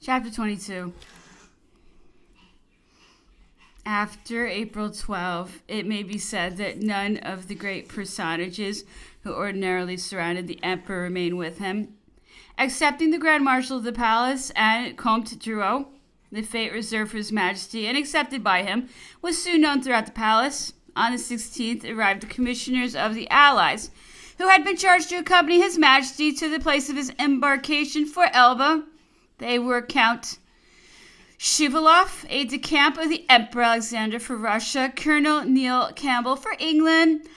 Chapter 22. After April 12, it may be said that none of the great personages who ordinarily surrounded the emperor remained with him. Excepting the Grand Marshal of the Palace and Comte Drouot, the fate reserved for His Majesty and accepted by him was soon known throughout the palace. On the 16th arrived the commissioners of the Allies, who had been charged to accompany His Majesty to the place of his embarkation for Elba. They were Count Shivalov, aide-de-camp of the Emperor Alexander for Russia, Colonel Neil Campbell for England,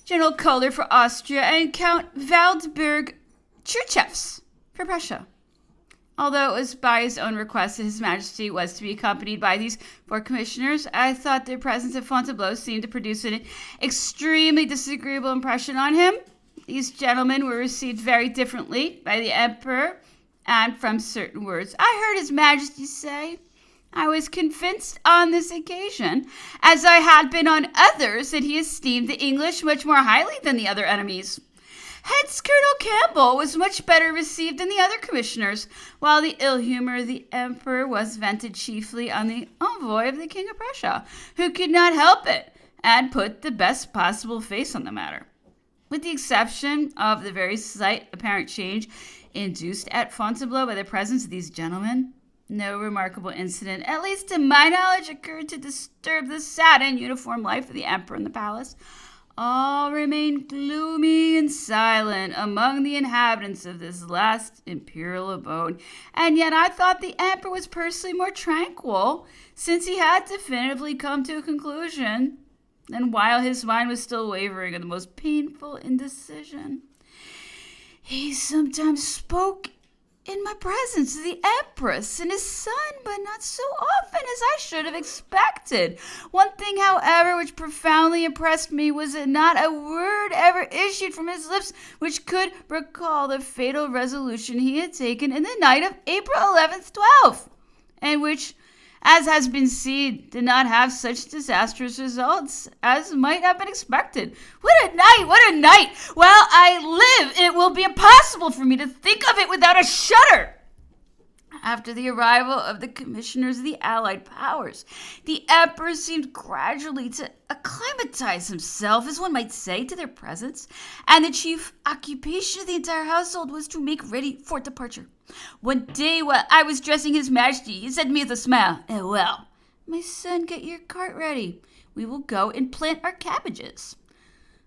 General Kohler for Austria, and Count Waldburg Tchurchevs for Prussia. Although it was by his own request that His Majesty was to be accompanied by these four commissioners, I thought their presence at Fontainebleau seemed to produce an extremely disagreeable impression on him. These gentlemen were received very differently by the Emperor, and from certain words I heard His Majesty say, I was convinced on this occasion, as I had been on others, that he esteemed the English much more highly than the other enemies. Hence, Colonel Campbell was much better received than the other commissioners, while the ill humor of the Emperor was vented chiefly on the envoy of the King of Prussia, who could not help it, and put the best possible face on the matter. With the exception of the very slight apparent change induced at Fontainebleau by the presence of these gentlemen, no remarkable incident, at least to my knowledge, occurred to disturb the sad and uniform life of the Emperor in the palace. All remained gloomy and silent among the inhabitants of this last imperial abode, and yet I thought the Emperor was personally more tranquil, since he had definitively come to a conclusion, and while his mind was still wavering in the most painful indecision. He sometimes spoke in my presence of the Empress and his son, but not so often as I should have expected. One thing, however, which profoundly impressed me was that not a word ever issued from his lips which could recall the fatal resolution he had taken in the night of April 11th, 12th, and which, as has been seen, did not have such disastrous results as might have been expected. What a night! What a night! While I live, it will be impossible for me to think of it without a shudder. After the arrival of the commissioners of the Allied powers, the Emperor seemed gradually to acclimatize himself, as one might say, to their presence, and the chief occupation of the entire household was to make ready for departure. One day, while I was dressing His Majesty, he said to me with a smile, well, my son, get your cart ready. We will go and plant our cabbages.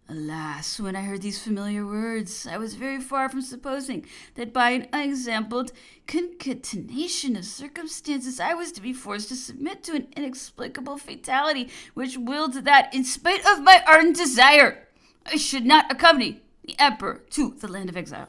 Alas, when I heard these familiar words, I was very far from supposing that by an unexampled concatenation of circumstances I was to be forced to submit to an inexplicable fatality which willed that, in spite of my ardent desire, I should not accompany the Emperor to the land of exile.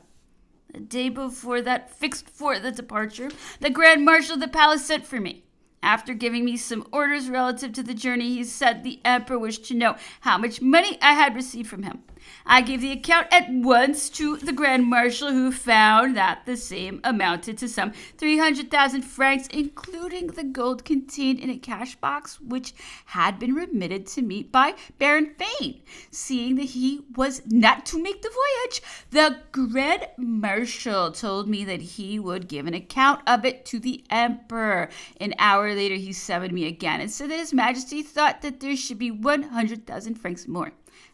The day before that fixed for the departure, the Grand Marshal of the Palace sent for me. After giving me some orders relative to the journey, he said the Emperor wished to know how much money I had received from him. I gave the account at once to the Grand Marshal, who found that the same amounted to some 300,000 francs, including the gold contained in a cash box which had been remitted to me by Baron Fane. Seeing that he was not to make the voyage, the Grand Marshal told me that he would give an account of it to the Emperor. An hour later, he summoned me again and said that His Majesty thought that there should be 100,000 francs more.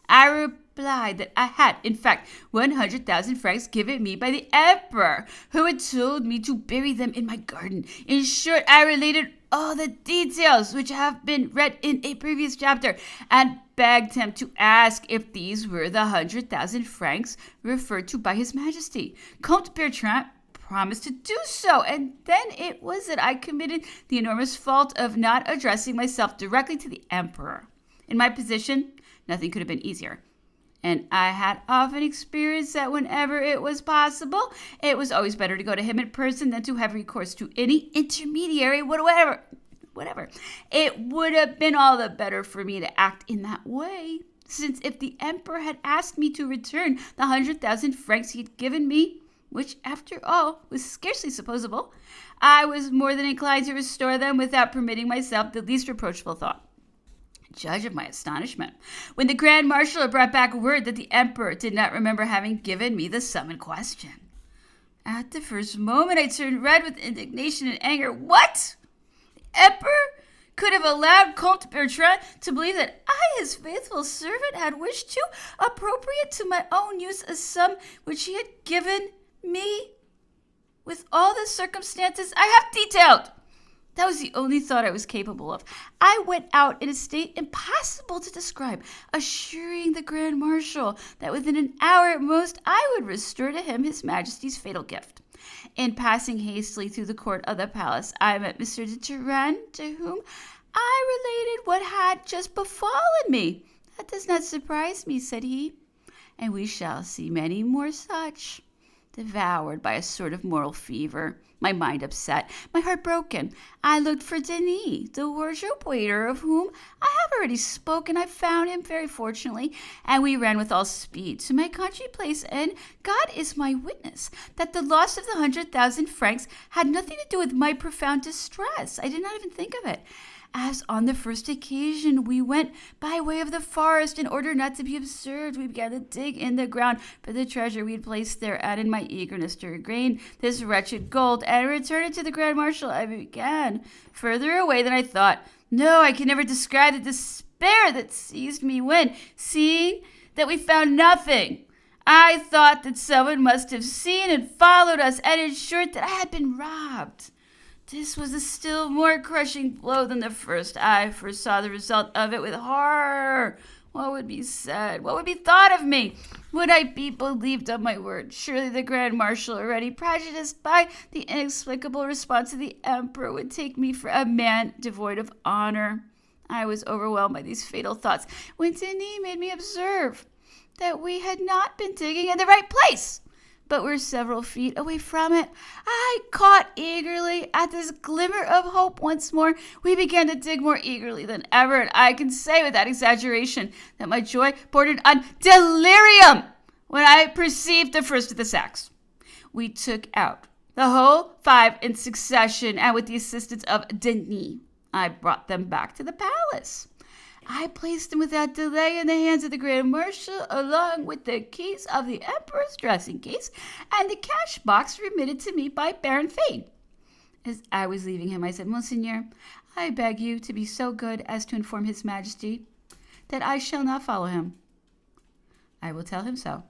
I replied that I had, in fact, 100,000 francs given me by the Emperor, who had told me to bury them in my garden. In short, I related all the details which have been read in a previous chapter, and begged him to ask if these were the 100,000 francs referred to by His Majesty. Comte Bertrand promised to do so, and then it was that I committed the enormous fault of not addressing myself directly to the Emperor. In my position, nothing could have been easier, and I had often experienced that whenever it was possible, it was always better to go to him in person than to have recourse to any intermediary whatever. It would have been all the better for me to act in that way, since if the Emperor had asked me to return the 100,000 francs he had given me, which, after all, was scarcely supposable, I was more than inclined to restore them without permitting myself the least reproachful thought. Judge of my astonishment when the Grand Marshal brought back word that the Emperor did not remember having given me the sum in question. At the first moment, I turned red with indignation and anger. What? The emperor could have allowed Comte Bertrand to believe that I, his faithful servant, had wished to appropriate to my own use a sum which he had given me with all the circumstances I have detailed. That was the only thought I was capable of. I went out in a state impossible to describe, assuring the Grand Marshal that within an hour at most I would restore to him His Majesty's fatal gift. In passing hastily through the court of the palace, I met Monsieur de Turenne, to whom I related what had just befallen me. That does not surprise me, said he, and we shall see many more such. Devoured by a sort of moral fever, my mind upset, my heart broken, I looked for Denis, the wardrobe waiter of whom I have already spoken. I found him very fortunately, and we ran with all speed to my country place, and God is my witness that the loss of the 100,000 francs had nothing to do with my profound distress. I did not even think of it. As on the first occasion, we went by way of the forest in order not to be observed. We began to dig in the ground for the treasure we had placed there, and in my eagerness to regain this wretched gold and return it to the Grand Marshal, I began further away than I thought. No, I can never describe the despair that seized me when, seeing that we found nothing, I thought that someone must have seen and followed us, and in short that I had been robbed. This was a still more crushing blow than the first. I foresaw the result of it with horror. What would be said? What would be thought of me? Would I be believed on my word? Surely the Grand Marshal, already prejudiced by the inexplicable response of the Emperor, would take me for a man devoid of honor. I was overwhelmed by these fatal thoughts when Denis made me observe that we had not been digging in the right place, but were several feet away from it. I caught eagerly at this glimmer of hope once more. We began to dig more eagerly than ever, and I can say without exaggeration that my joy bordered on delirium when I perceived the first of the sacks. We took out the whole 5 in succession, and with the assistance of Denis, I brought them back to the palace. I placed them without delay in the hands of the Grand Marshal, along with the keys of the Emperor's dressing case and the cash box remitted to me by Baron Fane. As I was leaving him, I said, Monseigneur, I beg you to be so good as to inform His Majesty that I shall not follow him. I will tell him so.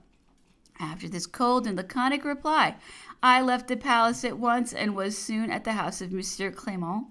After this cold and laconic reply, I left the palace at once and was soon at the house of Monsieur Clément,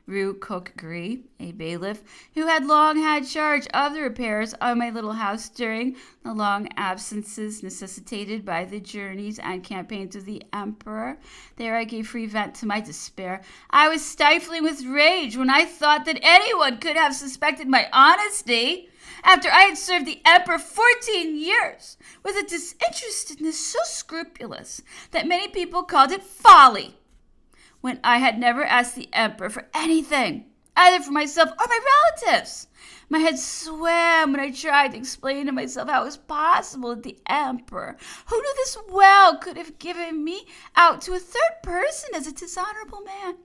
Rue Coq-Gris, a bailiff who had long had charge of the repairs of my little house during the long absences necessitated by the journeys and campaigns of the Emperor. There I gave free vent to my despair. I was stifling with rage when I thought that anyone could have suspected my honesty after I had served the Emperor 14 years with a disinterestedness so scrupulous that many people called it folly, when I had never asked the Emperor for anything, either for myself or my relatives. My head swam when I tried to explain to myself how it was possible that the Emperor, who knew this well, could have given me out to a third person as a dishonorable man.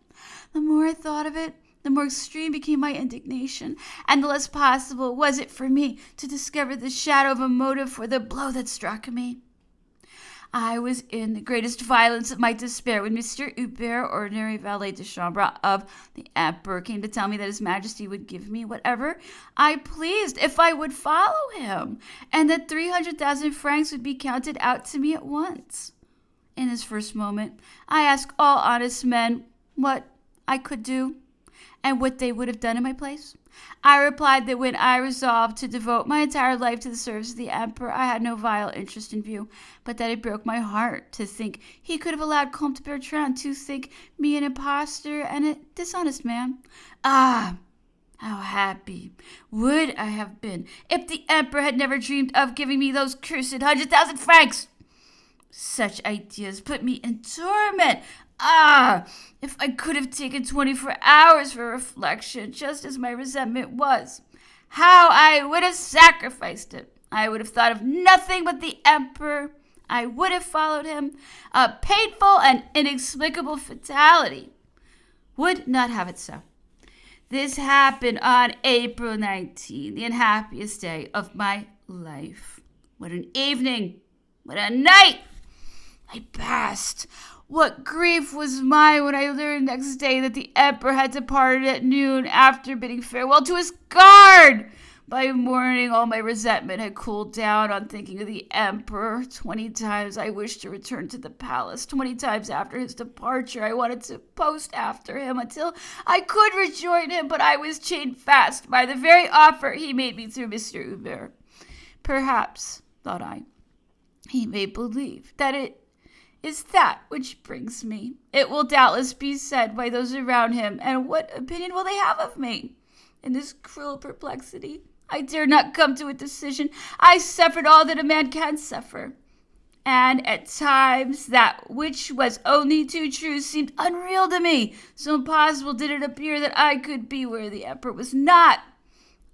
The more I thought of it, the more extreme became my indignation, and the less possible was it for me to discover the shadow of a motive for the blow that struck me. I was in the greatest violence of my despair when Monsieur Hubert, ordinary valet de chambre of the Emperor, came to tell me that His Majesty would give me whatever I pleased if I would follow him, and that 300,000 francs would be counted out to me at once. In his first moment, I asked all honest men what I could do, and what they would have done in my place. I replied that when I resolved to devote my entire life to the service of the Emperor, I had no vile interest in view, but that it broke my heart to think he could have allowed Comte Bertrand to think me an impostor and a dishonest man. Ah, how happy would I have been if the Emperor had never dreamed of giving me those cursed 100,000 francs! Such ideas put me in torment. Ah, if I could have taken 24 hours for reflection, just as my resentment was, how I would have sacrificed it. I would have thought of nothing but the Emperor. I would have followed him. A painful and inexplicable fatality would not have it so. This happened on April 19, the unhappiest day of my life. What an evening! What a night! I passed. What grief was mine when I learned next day that the emperor had departed at noon after bidding farewell to his guard. By morning, all my resentment had cooled down on thinking of the emperor. 20 times I wished to return to the palace. 20 times after his departure, I wanted to post after him until I could rejoin him, but I was chained fast by the very offer he made me through Mr. Hubert. Perhaps, thought I, he may believe that it is that which brings me. It will doubtless be said by those around him, and what opinion will they have of me? In this cruel perplexity, I dare not come to a decision. I suffered all that a man can suffer. And at times, that which was only too true seemed unreal to me. So impossible did it appear that I could be where the emperor was not.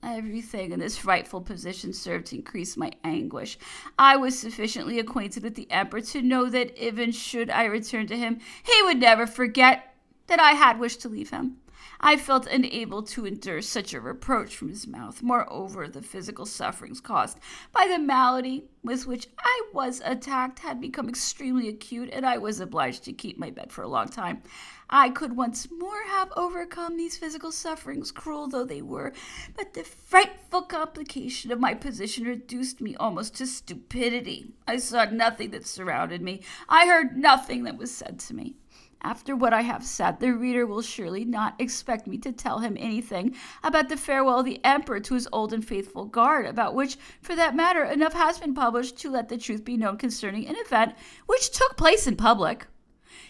Everything in this frightful position served to increase my anguish. I was sufficiently acquainted with the emperor to know that even should I return to him, he would never forget that I had wished to leave him. I felt unable to endure such a reproach from his mouth. Moreover, the physical sufferings caused by the malady with which I was attacked had become extremely acute, and I was obliged to keep my bed for a long time. I could once more have overcome these physical sufferings, cruel though they were, but the frightful complication of my position reduced me almost to stupidity. I saw nothing that surrounded me. I heard nothing that was said to me. After what I have said, the reader will surely not expect me to tell him anything about the farewell of the emperor to his old and faithful guard, about which, for that matter, enough has been published to let the truth be known concerning an event which took place in public.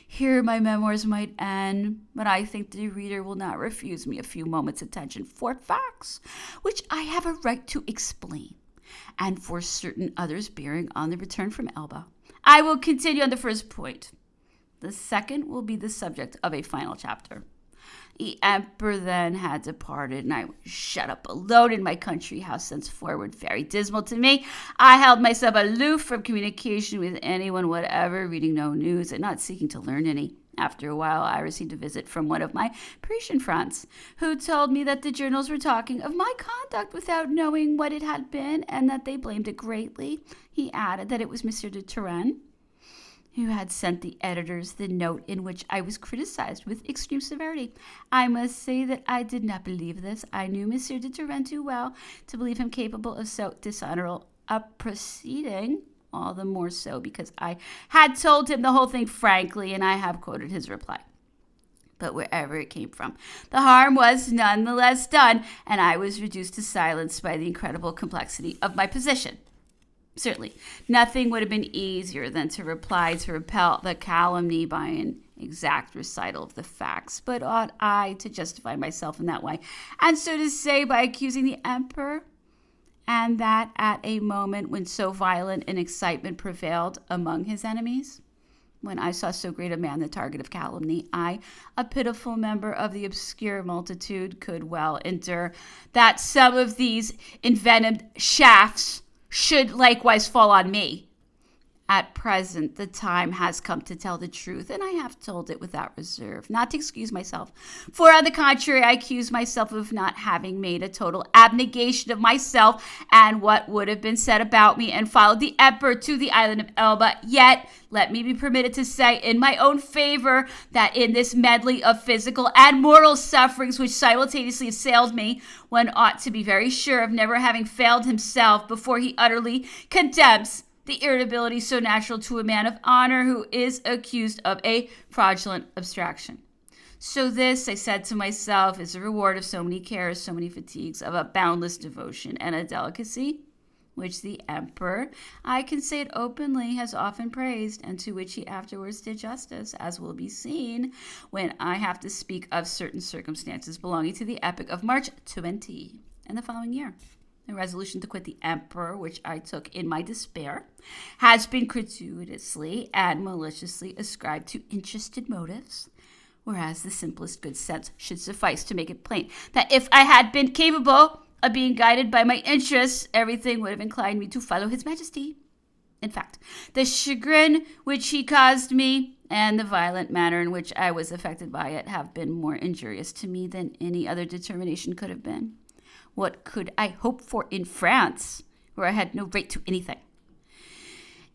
Here my memoirs might end, but I think the reader will not refuse me a few moments' attention for facts which I have a right to explain, and for certain others bearing on the return from Elba. I will continue on the first point. The second will be the subject of a final chapter. The emperor then had departed, and I was shut up alone in my country house thenceforward, very dismal to me. I held myself aloof from communication with anyone whatever, reading no news and not seeking to learn any. After a while, I received a visit from one of my Parisian friends, who told me that the journals were talking of my conduct without knowing what it had been, and that they blamed it greatly. He added that it was Monsieur de Turenne who had sent the editors the note in which I was criticized with extreme severity. I must say that I did not believe this. I knew Monsieur de Turenne too well to believe him capable of so dishonorable a proceeding, all the more so because I had told him the whole thing frankly, and I have quoted his reply. But wherever it came from, the harm was none the less done, and I was reduced to silence by the incredible complexity of my position. Certainly, nothing would have been easier than to reply to repel the calumny by an exact recital of the facts. But ought I to justify myself in that way, and so to say by accusing the emperor, and that at a moment when so violent an excitement prevailed among his enemies? When I saw so great a man the target of calumny, I, a pitiful member of the obscure multitude, could well endure that some of these envenomed shafts should likewise fall on me. At present, the time has come to tell the truth, and I have told it without reserve, not to excuse myself. For on the contrary, I accuse myself of not having made a total abnegation of myself and what would have been said about me, and followed the emperor to the island of Elba. Yet, let me be permitted to say in my own favor that in this medley of physical and moral sufferings which simultaneously assailed me, one ought to be very sure of never having failed himself before he utterly condemns the irritability so natural to a man of honor who is accused of a fraudulent abstraction. So this, I said to myself, is the reward of so many cares, so many fatigues, of a boundless devotion and a delicacy, which the emperor, I can say it openly, has often praised, and to which he afterwards did justice, as will be seen when I have to speak of certain circumstances belonging to the epoch of March 20 and the following year. The resolution to quit the emperor, which I took in my despair, has been gratuitously and maliciously ascribed to interested motives, whereas the simplest good sense should suffice to make it plain that if I had been capable of being guided by my interests, everything would have inclined me to follow his majesty. In fact, the chagrin which he caused me and the violent manner in which I was affected by it have been more injurious to me than any other determination could have been. What could I hope for in France, where I had no right to anything?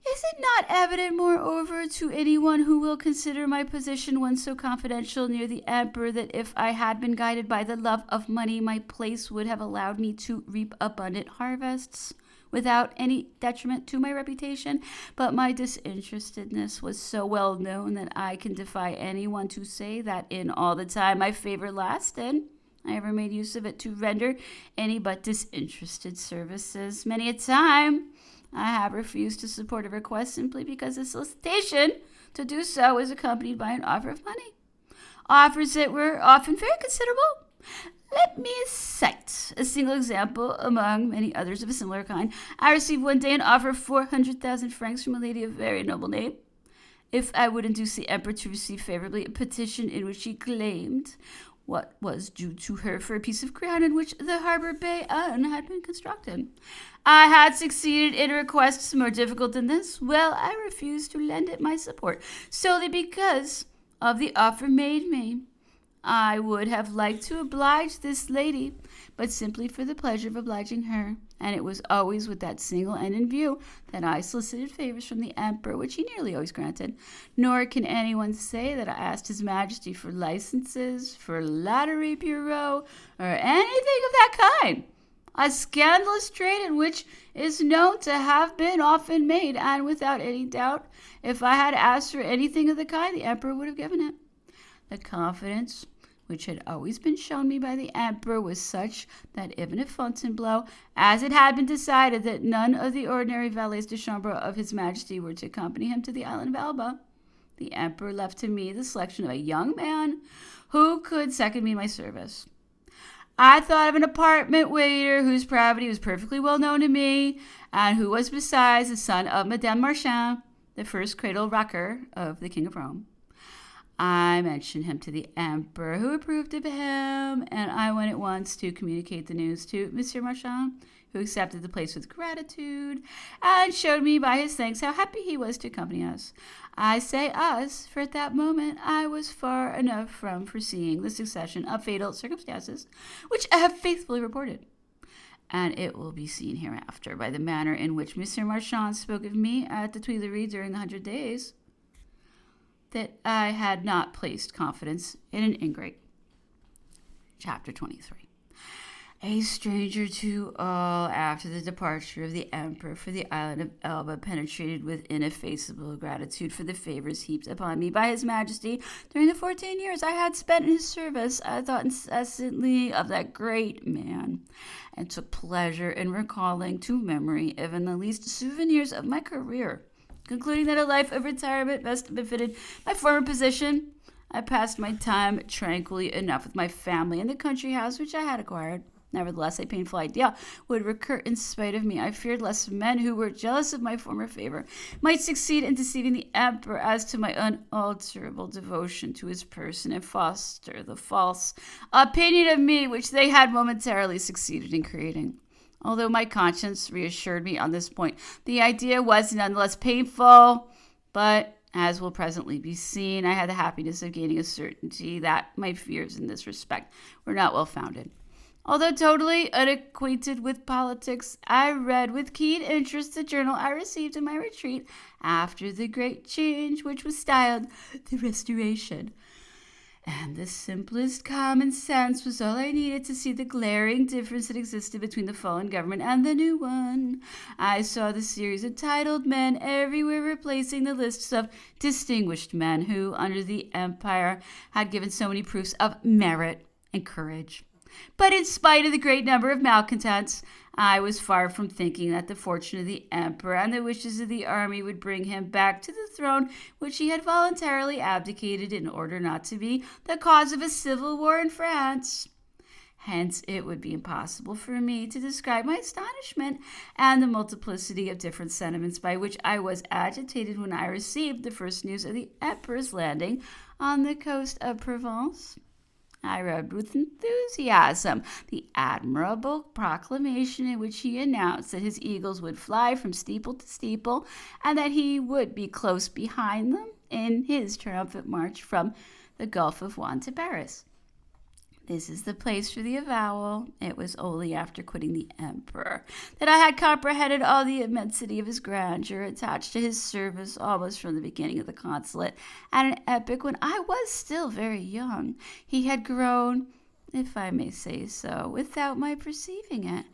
Is it not evident, moreover, to anyone who will consider my position once so confidential near the emperor, that if I had been guided by the love of money, my place would have allowed me to reap abundant harvests without any detriment to my reputation? But my disinterestedness was so well known that I can defy anyone to say that in all the time my favor lasted, I ever made use of it to render any but disinterested services. Many a time I have refused to support a request simply because the solicitation to do so is accompanied by an offer of money. Offers that were often very considerable. Let me cite a single example among many others of a similar kind. I received one day an offer of 400,000 francs from a lady of very noble name, if I would induce the emperor to receive favorably a petition in which she claimed what was due to her for a piece of ground in which the harbor bay had been constructed. I had succeeded in requests more difficult than this. Well, I refused to lend it my support, solely because of the offer made me. I would have liked to oblige this lady, but simply for the pleasure of obliging her, and it was always with that single end in view that I solicited favors from the emperor, which he nearly always granted. Nor can anyone say that I asked his majesty for licenses, for lottery bureau, or anything of that kind. A scandalous trade in which is known to have been often made, and without any doubt, if I had asked for anything of the kind, the emperor would have given it. The confidence which had always been shown me by the emperor was such that even if Fontainebleau, as it had been decided that none of the ordinary valets de chambre of his majesty were to accompany him to the island of Elba, the emperor left to me the selection of a young man who could second me in my service. I thought of an apartment waiter whose pravity was perfectly well known to me, and who was besides the son of Madame Marchand, the first cradle rocker of the King of Rome. I mentioned him to the emperor, who approved of him, and I went at once to communicate the news to Monsieur Marchand, who accepted the place with gratitude, and showed me by his thanks how happy he was to accompany us. I say us, for at that moment I was far enough from foreseeing the succession of fatal circumstances, which I have faithfully reported. And it will be seen hereafter by the manner in which Monsieur Marchand spoke of me at the Tuileries during the 100 Days, that I had not placed confidence in an ingrate. Chapter 23. A stranger to all after the departure of the emperor for the island of Elba, penetrated with ineffaceable gratitude for the favors heaped upon me by his majesty during the 14 years I had spent in his service. I thought incessantly of that great man, and took pleasure in recalling to memory even the least souvenirs of my career. Concluding that a life of retirement best befitted my former position, I passed my time tranquilly enough with my family in the country house which I had acquired. Nevertheless, a painful idea would recur in spite of me. I feared lest men who were jealous of my former favor might succeed in deceiving the emperor as to my unalterable devotion to his person, and foster the false opinion of me which they had momentarily succeeded in creating. Although my conscience reassured me on this point, the idea was nonetheless painful, but as will presently be seen, I had the happiness of gaining a certainty that my fears in this respect were not well founded. Although totally unacquainted with politics, I read with keen interest the journal I received in my retreat after the great change which was styled the Restoration. And the simplest common sense was all I needed to see the glaring difference that existed between the fallen government and the new one. I saw the series of titled men everywhere replacing the lists of distinguished men who, under the empire, had given so many proofs of merit and courage. But in spite of the great number of malcontents, I was far from thinking that the fortune of the emperor and the wishes of the army would bring him back to the throne which he had voluntarily abdicated in order not to be the cause of a civil war in France. Hence, it would be impossible for me to describe my astonishment and the multiplicity of different sentiments by which I was agitated when I received the first news of the emperor's landing on the coast of Provence. I read with enthusiasm the admirable proclamation in which he announced that his eagles would fly from steeple to steeple, and that he would be close behind them in his triumphant march from the Gulf of Juan to Paris. This is the place for the avowal. It was only after quitting the emperor that I had comprehended all the immensity of his grandeur attached to his service almost from the beginning of the consulate. At an epoch when I was still very young, he had grown, if I may say so, without my perceiving it.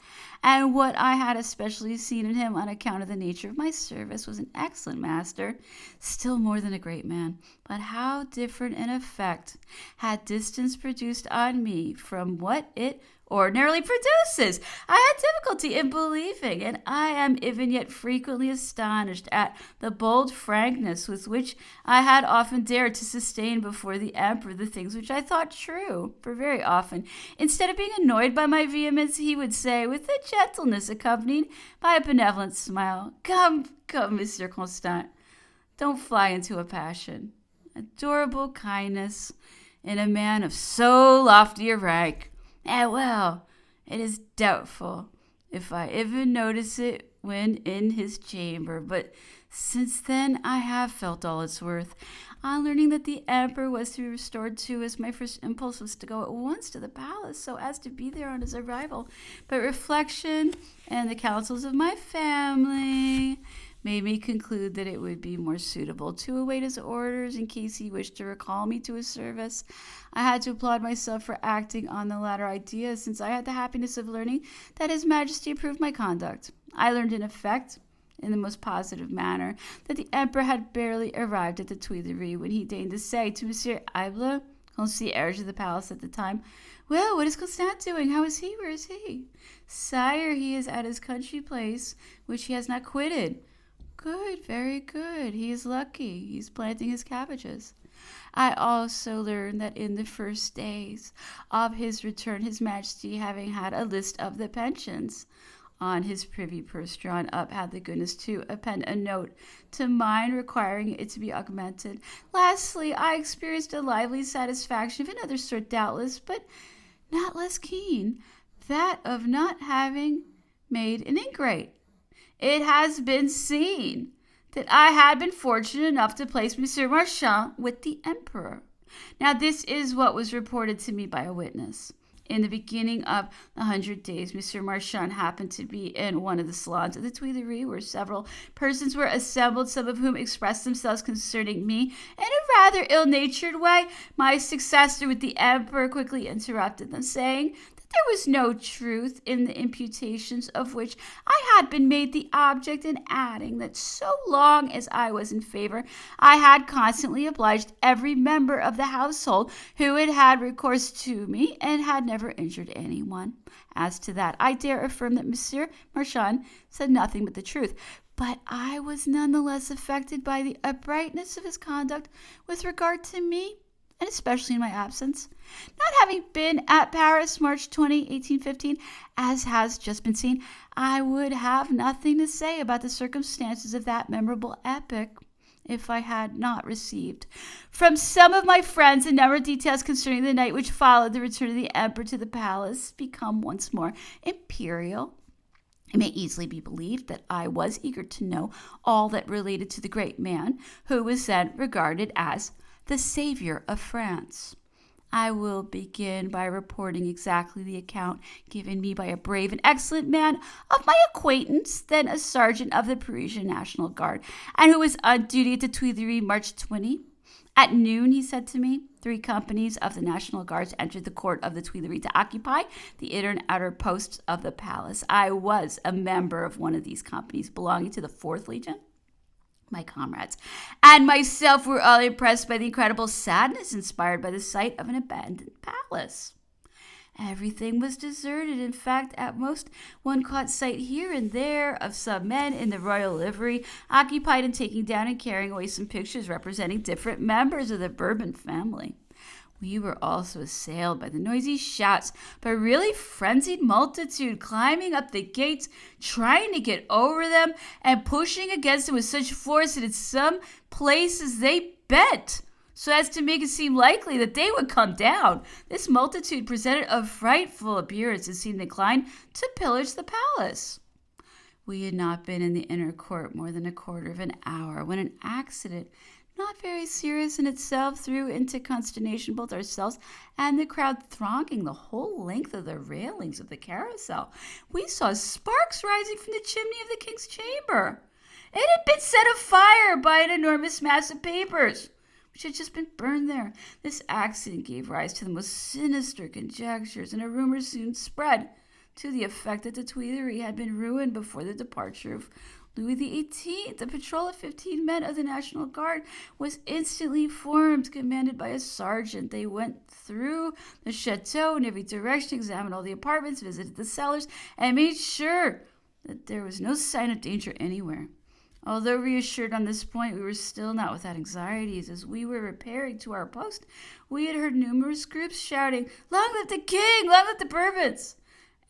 And what I had especially seen in him on account of the nature of my service was an excellent master, still more than a great man. But how different an effect had distance produced on me from what it ordinarily produces. I had difficulty in believing, and I am even yet frequently astonished at the bold frankness with which I had often dared to sustain before the emperor the things which I thought true. For very often, instead of being annoyed by my vehemence, he would say, with a gentleness accompanied by a benevolent smile, Come, Monsieur Constant, don't fly into a passion. Adorable kindness in a man of so lofty a rank. Well, it is doubtful if I even notice it when in his chamber, but since then I have felt all its worth. On learning that the emperor was to be restored to us, my first impulse was to go at once to the palace so as to be there on his arrival. But reflection and the counsels of my family made me conclude that it would be more suitable to await his orders in case he wished to recall me to his service. I had to applaud myself for acting on the latter idea, since I had the happiness of learning that His Majesty approved my conduct. I learned in effect, in the most positive manner, that the emperor had barely arrived at the Tuileries when he deigned to say to Monsieur Ible, concierge of the palace at the time, Well, what is Constant doing? How is he? Where is he? Sire, he is at his country place, which he has not quitted. Good, very good. He is lucky. He's planting his cabbages. I also learned that in the first days of his return, His Majesty, having had a list of the pensions on his privy purse drawn up, had the goodness to append a note to mine requiring it to be augmented. Lastly, I experienced a lively satisfaction of another sort doubtless, but not less keen, that of not having made an ingrate. It has been seen that I had been fortunate enough to place Monsieur Marchand with the emperor. Now this is what was reported to me by a witness. In the beginning of the 100 days, Monsieur Marchand happened to be in one of the salons of the Tuileries, where several persons were assembled, some of whom expressed themselves concerning me in a rather ill-natured way. My successor with the emperor quickly interrupted them, saying there was no truth in the imputations of which I had been made the object, and adding that so long as I was in favor, I had constantly obliged every member of the household who had had recourse to me, and had never injured anyone. As to that, I dare affirm that Monsieur Marchand said nothing but the truth, but I was none the less affected by the uprightness of his conduct with regard to me, and especially in my absence. Not having been at Paris March 20, 1815, as has just been seen, I would have nothing to say about the circumstances of that memorable epoch if I had not received from some of my friends a number of details concerning the night which followed the return of the emperor to the palace, become once more imperial. It may easily be believed that I was eager to know all that related to the great man who was then regarded as the savior of France. I will begin by reporting exactly the account given me by a brave and excellent man of my acquaintance, then a sergeant of the Parisian National Guard, and who was on duty at the Tuileries March 20. At noon, he said to me, 3 companies of the National Guards entered the court of the Tuileries to occupy the inner and outer posts of the palace. I was a member of one of these companies belonging to the 4th Legion. My comrades and myself were all impressed by the incredible sadness inspired by the sight of an abandoned palace. Everything was deserted. In fact, at most, one caught sight here and there of some men in the royal livery, occupied in taking down and carrying away some pictures representing different members of the Bourbon family. We were also assailed by the noisy shouts by a really frenzied multitude climbing up the gates, trying to get over them, and pushing against them with such force that in some places they bent, so as to make it seem likely that they would come down. This multitude presented a frightful appearance and seemed inclined to pillage the palace. We had not been in the inner court more than a quarter of an hour when an accident not very serious in itself, threw into consternation both ourselves and the crowd thronging the whole length of the railings of the carousel. We saw sparks rising from the chimney of the king's chamber. It had been set afire by an enormous mass of papers, which had just been burned there. This accident gave rise to the most sinister conjectures, and a rumor soon spread to the effect that the Tuileries had been ruined before the departure of Louis XVIII. A patrol of 15 men of the National Guard was instantly formed, commanded by a sergeant. They went through the chateau in every direction, examined all the apartments, visited the cellars, and made sure that there was no sign of danger anywhere. Although reassured on this point, we were still not without anxieties. As we were repairing to our post, we had heard numerous groups shouting, "Long live the king! Long live the Bourbons!"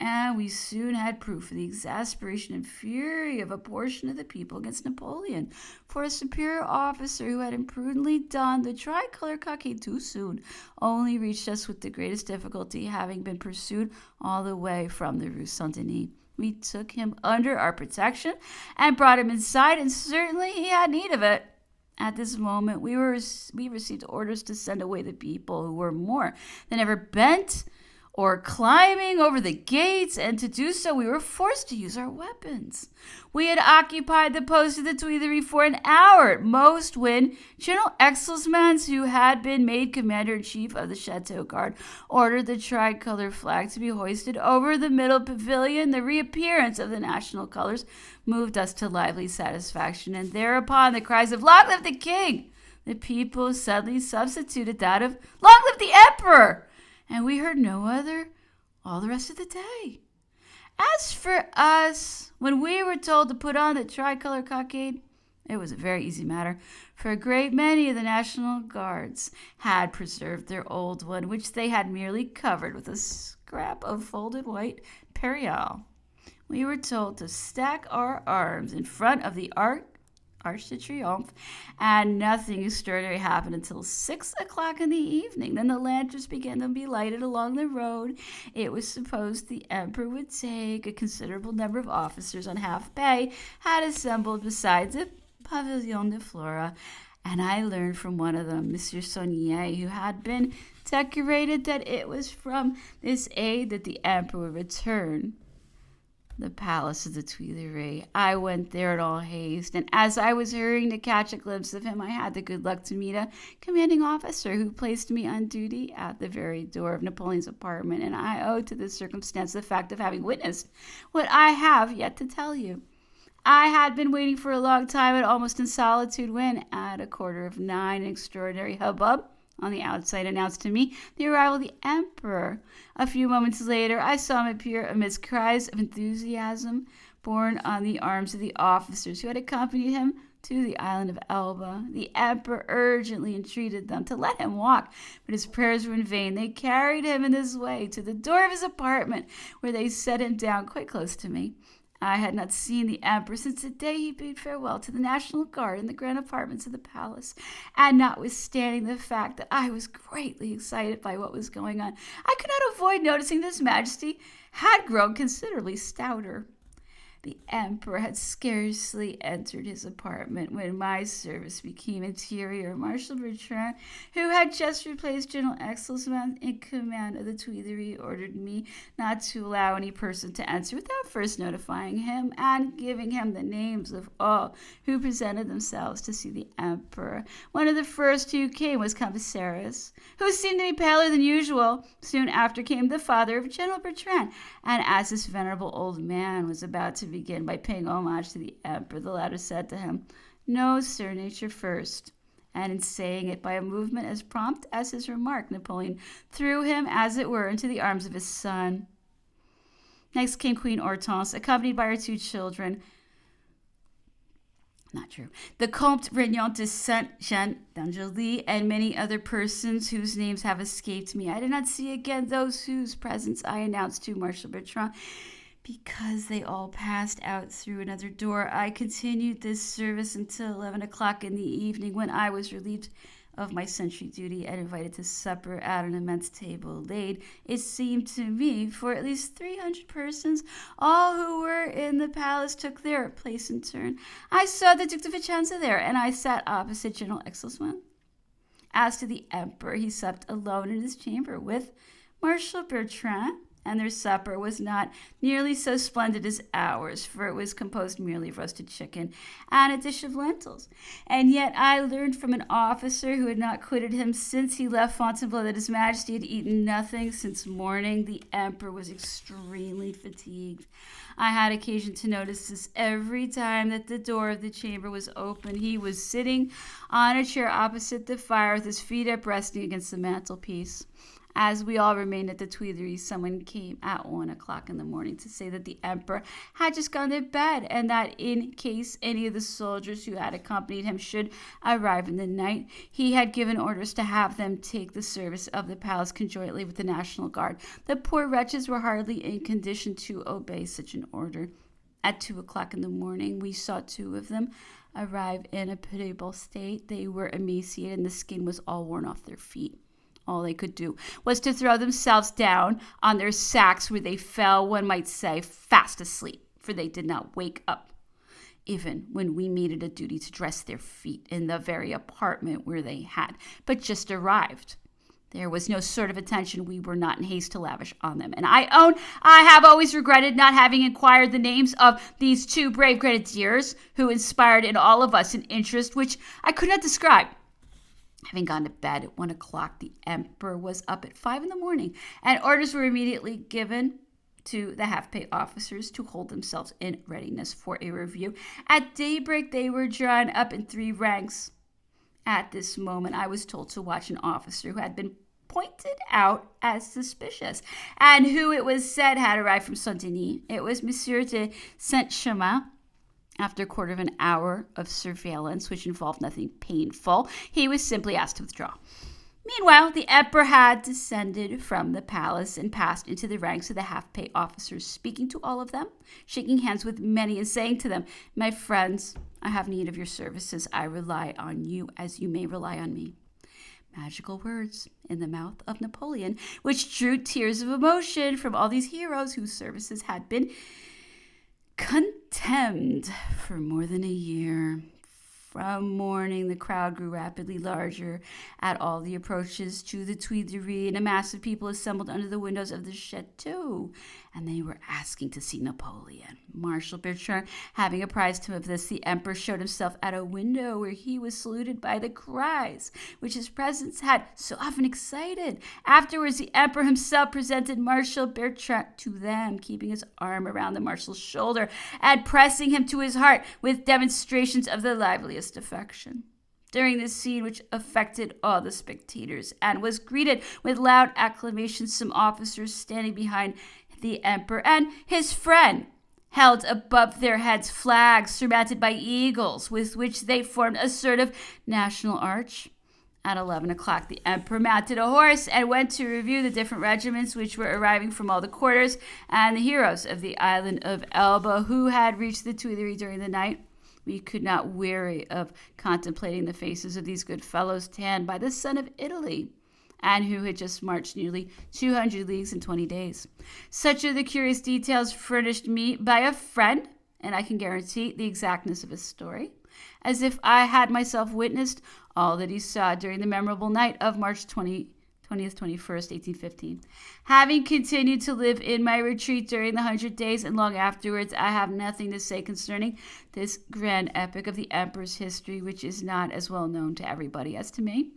And we soon had proof of the exasperation and fury of a portion of the people against Napoleon. For a superior officer who had imprudently donned the tricolor cockade too soon only reached us with the greatest difficulty, having been pursued all the way from the Rue Saint-Denis. We took him under our protection and brought him inside, and certainly he had need of it. At this moment, we received orders to send away the people, who were more than ever bent or climbing over the gates, and to do so we were forced to use our weapons. We had occupied the post of the Tuileries for an hour at most when General Excelmans, who had been made commander-in-chief of the Chateau Guard, ordered the tricolor flag to be hoisted over the middle pavilion. The reappearance of the national colors moved us to lively satisfaction, and thereupon the cries of "Long live the king!" the people suddenly substituted that of "Long live the emperor!" and we heard no other all the rest of the day. As for us, when we were told to put on the tricolor cockade, it was a very easy matter, for a great many of the National Guards had preserved their old one, which they had merely covered with a scrap of folded white percale. We were told to stack our arms in front of the Arch de Triomphe, and nothing extraordinary happened until 6 o'clock in the evening. Then the lanterns began to be lighted along the road. It was supposed the emperor would take. A considerable number of officers on half pay had assembled beside the Pavillon de Flora, and I learned from one of them, Monsieur Saunier, who had been decorated, that it was from this aid that the emperor would return the palace of the Tuileries. I went there in all haste, and as I was hurrying to catch a glimpse of him, I had the good luck to meet a commanding officer who placed me on duty at the very door of Napoleon's apartment, and I owe to this circumstance the fact of having witnessed what I have yet to tell you. I had been waiting for a long time and almost in solitude when, at 9:15, an extraordinary hubbub on the outside announced to me the arrival of the emperor. A few moments later, I saw him appear amidst cries of enthusiasm, borne on the arms of the officers who had accompanied him to the island of Elba. The emperor urgently entreated them to let him walk, but his prayers were in vain. They carried him in this way to the door of his apartment, where they set him down quite close to me. I had not seen the emperor since the day he bade farewell to the National Guard in the grand apartments of the palace, and notwithstanding the fact that I was greatly excited by what was going on, I could not avoid noticing that His Majesty had grown considerably stouter. The emperor had scarcely entered his apartment when my service became interior. Marshal Bertrand, who had just replaced General Excelmans in command of the Tuileries, ordered me not to allow any person to enter without first notifying him and giving him the names of all who presented themselves to see the emperor. One of the first who came was Cambaceres, who seemed to be paler than usual. Soon after came the father of General Bertrand, and as this venerable old man was about to begin by paying homage to the emperor, the latter said to him, "No, sir, nature first." And in saying it by a movement as prompt as his remark, Napoleon threw him, as it were, into the arms of his son. Next came Queen Hortense, accompanied by her two children. Not true. The Comte Regnault de Saint-Jean d'Angely and many other persons whose names have escaped me. I did not see again those whose presence I announced to Marshal Bertrand, because they all passed out through another door. I continued this service until 11 o'clock in the evening, when I was relieved of my sentry duty and invited to supper at an immense table laid, it seemed to me, for at least 300 persons. All who were in the palace took their place in turn. I saw the Duke de Vicenza there, and I sat opposite General Excelsior. As to the emperor, he supped alone in his chamber with Marshal Bertrand, and their supper was not nearly so splendid as ours, for it was composed merely of roasted chicken and a dish of lentils. And yet I learned from an officer who had not quitted him since he left Fontainebleau that His Majesty had eaten nothing since morning. The emperor was extremely fatigued. I had occasion to notice this every time that the door of the chamber was open. He was sitting on a chair opposite the fire with his feet up resting against the mantelpiece. As we all remained at the Tuileries, someone came at 1 o'clock in the morning to say that the emperor had just gone to bed, and that in case any of the soldiers who had accompanied him should arrive in the night, he had given orders to have them take the service of the palace conjointly with the National Guard. The poor wretches were hardly in condition to obey such an order. At 2 o'clock in the morning, we saw 2 of them arrive in a pitiable state. They were emaciated, and the skin was all worn off their feet. All they could do was to throw themselves down on their sacks, where they fell, one might say, fast asleep, for they did not wake up, even when we made it a duty to dress their feet in the very apartment where they had but just arrived. There was no sort of attention we were not in haste to lavish on them, and I own I have always regretted not having inquired the names of these 2 brave grenadiers who inspired in all of us an interest which I could not describe. Having gone to bed at 1 o'clock, the emperor was up at 5 in the morning, and orders were immediately given to the half-pay officers to hold themselves in readiness for a review. At daybreak, they were drawn up in 3 ranks. At this moment, I was told to watch an officer who had been pointed out as suspicious, and who, it was said, had arrived from Saint-Denis. It was Monsieur de Saint-Chamond. After a quarter of an hour of surveillance, which involved nothing painful, he was simply asked to withdraw. Meanwhile, the emperor had descended from the palace and passed into the ranks of the half-pay officers, speaking to all of them, shaking hands with many, and saying to them, "My friends, I have need of your services. I rely on you as you may rely on me." Magical words in the mouth of Napoleon, which drew tears of emotion from all these heroes whose services had been contemned for more than a year. From morning, the crowd grew rapidly larger at all the approaches to the Tuileries, and a mass of people assembled under the windows of the chateau, and they were asking to see Napoleon. Marshal Bertrand having apprised him of this, the emperor showed himself at a window, where he was saluted by the cries which his presence had so often excited. Afterwards, the emperor himself presented Marshal Bertrand to them, keeping his arm around the marshal's shoulder and pressing him to his heart with demonstrations of the liveliest affection. During this scene, which affected all the spectators and was greeted with loud acclamations, some officers standing behind the emperor and his friend held above their heads flags surmounted by eagles, with which they formed a sort of national arch. At 11 o'clock, the emperor mounted a horse and went to review the different regiments which were arriving from all the quarters, and the heroes of the island of Elba who had reached the Tuileries during the night. We could not weary of contemplating the faces of these good fellows tanned by the sun of Italy, and who had just marched nearly 200 leagues in 20 days. Such are the curious details furnished me by a friend, and I can guarantee the exactness of his story, as if I had myself witnessed all that he saw during the memorable night of March 21st, 1815. Having continued to live in my retreat during the 100 days and long afterwards, I have nothing to say concerning this grand epic of the emperor's history, which is not as well known to everybody as to me.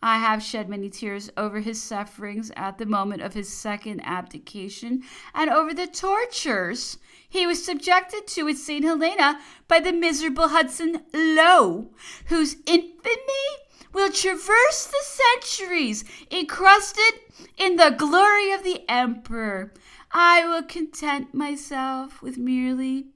I have shed many tears over his sufferings at the moment of his second abdication, and over the tortures he was subjected to at St. Helena by the miserable Hudson Lowe, whose infamy will traverse the centuries, encrusted in the glory of the emperor. I will content myself with merely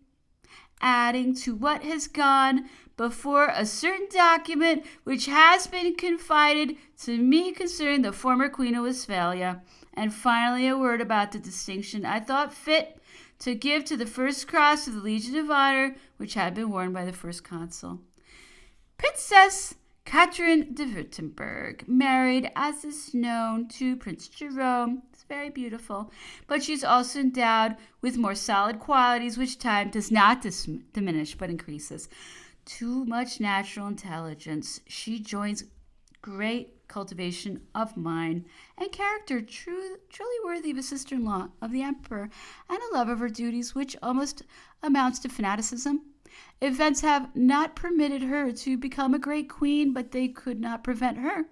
adding to what has gone before a certain document which has been confided to me concerning the former Queen of Westphalia, and finally a word about the distinction I thought fit to give to the first cross of the Legion of Honor, which had been worn by the first consul. Princess Catherine de Württemberg, married, as is known, to Prince Jerome. It's very beautiful, but she's also endowed with more solid qualities, which time does not diminish but increases. Too much natural intelligence. She joins great cultivation of mind and character, truly worthy of a sister-in-law of the emperor, and a love of her duties which almost amounts to fanaticism. Events have not permitted her to become a great queen, but they could not prevent her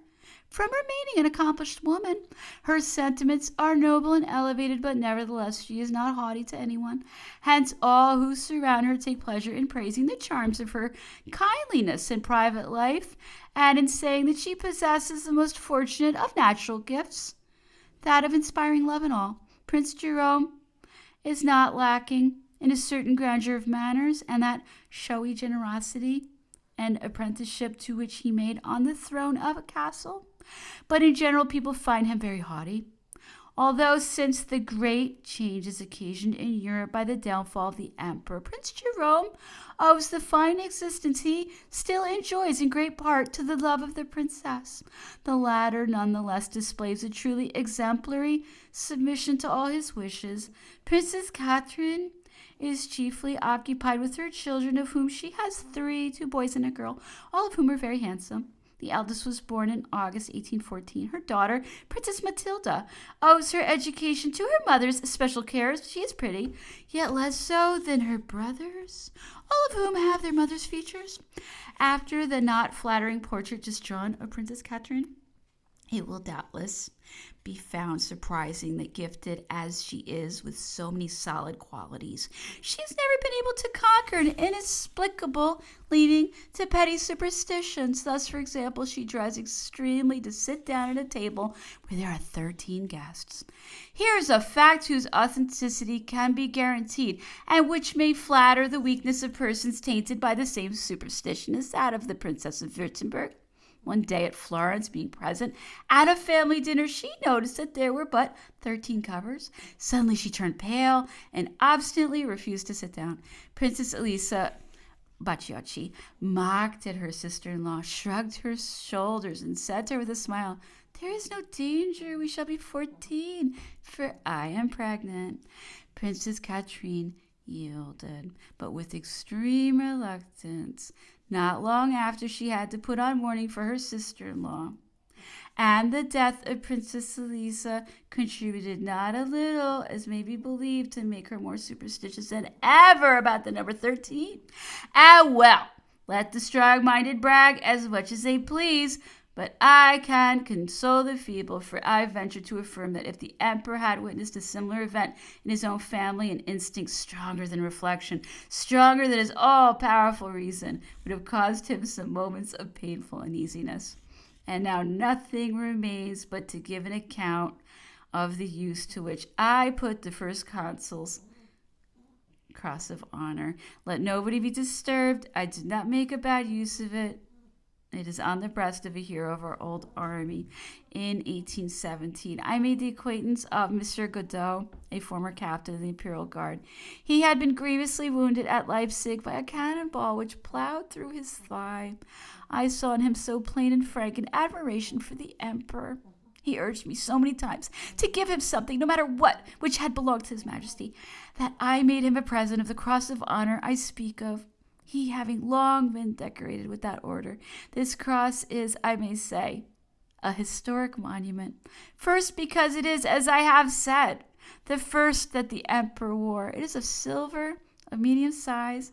from remaining an accomplished woman. Her sentiments are noble and elevated, but nevertheless she is not haughty to anyone. Hence all who surround her take pleasure in praising the charms of her kindliness in private life, and in saying that she possesses the most fortunate of natural gifts, that of inspiring love in all. Prince Jerome is not lacking in a certain grandeur of manners and that showy generosity and apprenticeship to which he made on the throne of a castle. But in general, people find him very haughty. Although since the great changes occasioned in Europe by the downfall of the emperor, Prince Jerome owes the fine existence he still enjoys in great part to the love of the princess. The latter nonetheless displays a truly exemplary submission to all his wishes. Princess Catherine is chiefly occupied with her children, of whom she has 3, 2 boys and a girl, all of whom are very handsome. The eldest was born in August 1814. Her daughter, Princess Matilda, owes her education to her mother's special care. She is pretty, yet less so than her brothers, all of whom have their mother's features. After the not flattering portrait just drawn of Princess Catherine, it will doubtless be found surprising that, gifted as she is with so many solid qualities, she has never been able to conquer an inexplicable leading to petty superstitions. Thus, for example, she dreads extremely to sit down at a table where there are 13 guests. Here is a fact whose authenticity can be guaranteed, and which may flatter the weakness of persons tainted by the same superstition as that of the Princess of Württemberg. One day at Florence, being present at a family dinner, she noticed that there were but 13 covers. Suddenly she turned pale and obstinately refused to sit down. Princess Elisa Bacciocchi mocked at her sister-in-law, shrugged her shoulders, and said to her with a smile, "There is no danger. We shall be 14, for I am pregnant." Princess Catherine yielded, but with extreme reluctance. Not long after, she had to put on mourning for her sister-in-law. And the death of Princess Elisa contributed not a little, as may be believed, to make her more superstitious than ever about the number 13. And well, let the strong-minded brag as much as they please, but I can console the feeble, for I venture to affirm that if the emperor had witnessed a similar event in his own family, an instinct stronger than reflection, stronger than his all-powerful reason, would have caused him some moments of painful uneasiness. And now nothing remains but to give an account of the use to which I put the first consul's cross of honor. Let nobody be disturbed. I did not make a bad use of it. It is on the breast of a hero of our old army. In 1817, I made the acquaintance of Monsieur Godot, a former captain of the Imperial Guard. He had been grievously wounded at Leipzig by a cannonball which plowed through his thigh. I saw in him so plain and frank an admiration for the emperor. He urged me so many times to give him something, no matter what, which had belonged to his majesty, that I made him a present of the cross of honor I speak of, he having long been decorated with that order. This cross is, I may say, a historic monument. First, because it is, as I have said, the first that the emperor wore. It is of silver, of medium size,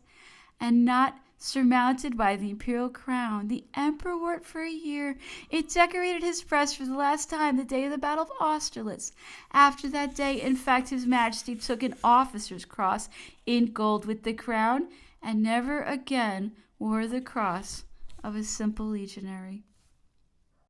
and not surmounted by the imperial crown. The emperor wore it for a year. It decorated his breast for the last time the day of the Battle of Austerlitz. After that day, in fact, his majesty took an officer's cross in gold with the crown, and never again wore the cross of a simple legionary.